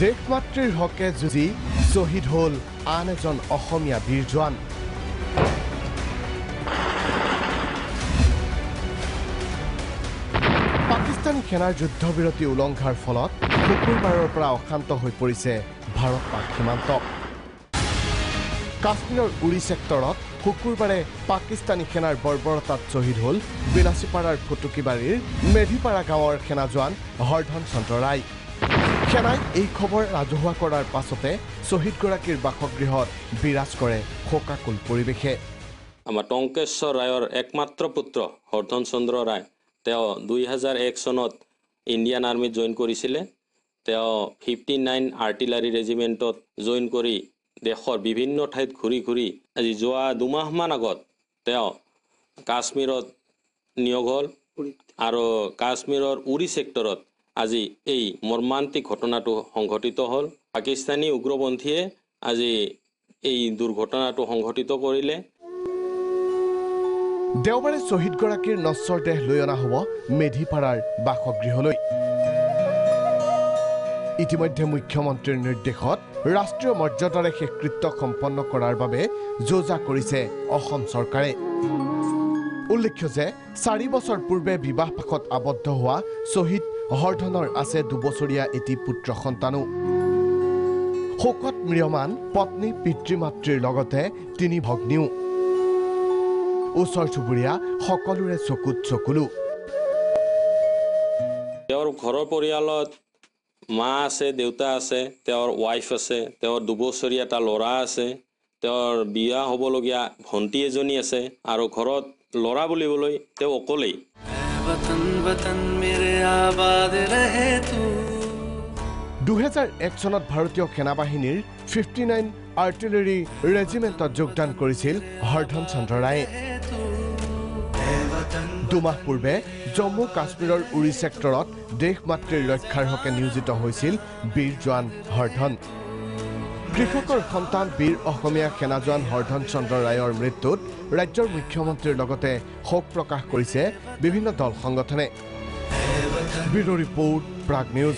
দেশমাতৃৰ হকে যুঁজি শ্বহীদ হ'ল আন এজন অসমীয়া বীৰ জোৱান। পাকিস্তানী সেনাৰ যুদ্ধবিৰতি উলংঘাৰ ফলত শুকুৰবাৰৰ পৰা অশান্ত হৈ পৰিছে ভাৰত-পাক সীমান্ত। কাশ্মীৰৰ উৰি ছেক্টৰত শুকুৰবাৰে পাকিস্তানী সেনাৰ বৰ্বৰতাত শ্বহীদ হ'ল বিলাচীপাৰাৰ ফুটুকিবাৰীৰ মেধিপাৰা গাঁৱৰ সেনা জোৱান হৰধন চন্দ্ৰ ৰায়। সেনাই এই খবৰ ৰাজহুৱা কৰাৰ পাছতে শ্বহীদগৰাকীৰ বাসগৃহত বিৰাজ কৰে শোকাকুল পৰিৱেশে। আমাৰ টংকেশ্বৰ ৰায়ৰ একমাত্ৰ পুত্ৰ হৰধন চন্দ্ৰ ৰায়, তেওঁ 2001 চনত ইণ্ডিয়ান আৰ্মিত জইন কৰিছিলে। তেওঁ 59 আৰ্টিলাৰী ৰেজিমেণ্টত জইন কৰি দেশৰ বিভিন্ন ঠাইত ঘূৰি ঘূৰি আজি যোৱা 2 মাহমান আগত তেওঁ কাশ্মীৰত নিয়োগ হ'ল আৰু কাশ্মীৰৰ উৰি ছেক্টৰত আজি এই মৰ্মান্তিক ঘটনাটো সংঘটিত হ'ল। পাকিস্তানী উগ্ৰপন্থীয়ে আজি এই দুৰ্ঘটনাটো সংঘটিত কৰিলে। দেওবাৰে শ্বহীদগৰাকীৰ নশ্বৰ দেহ লৈ অনা হ'ব মেধিপাৰাৰ বাসগৃহলৈ। ইতিমধ্যে মুখ্যমন্ত্ৰীৰ নিৰ্দেশত ৰাষ্ট্ৰীয় মৰ্যাদাৰে শেষকৃত্য সম্পন্ন কৰাৰ বাবে যোজা কৰিছে অসম চৰকাৰে। উল্লেখ্য যে 4 বছৰ পূৰ্বে বিবাহপাশত আবদ্ধ হোৱা শ্বহীদ হৰধনৰ আছে 2 বছৰীয়া এটি পুত্ৰ সন্তানো। শোকত ম্ৰিয়মান পত্নী পিতৃ-মাতৃৰ লগতে 3 ভগ্নীও। ওচৰ চুবুৰীয়া সকলোৰে চকুত চকুলো। তেওঁৰ ঘৰৰ পৰিয়ালত মা আছে, দেউতা আছে, তেওঁৰ ৱাইফ আছে, তেওঁৰ 2 বছৰীয়া এটা ল'ৰা আছে, তেওঁৰ বিয়া হ'বলগীয়া ভণ্টি এজনী আছে আৰু ঘৰত ল'ৰা বুলিবলৈ তেওঁ অকলেই। 2001 চনত ভাৰতীয় সেনাবাহিনীৰ 59 আৰ্টিলাৰী ৰেজিমেণ্টত যোগদান কৰিছিল হৰধন চন্দ্ৰ ৰায়ে। 2 মাহ পূৰ্বে জম্মু কাশ্মীৰৰ উৰি ছেক্টৰত দেশমাতৃৰ ৰক্ষাৰ হকে নিয়োজিত হৈছিল বীৰ জোৱান হৰধন। কৃষকৰ সন্তান বীৰ অসমীয়া সেনা জোৱান হৰধন চন্দ্ৰ ৰায়ৰ মৃত্যুত ৰাজ্যৰ মুখ্যমন্ত্ৰীৰ লগতে শোক প্ৰকাশ কৰিছে বিভিন্ন দল সংগঠনে। Bureau' report, Prag news.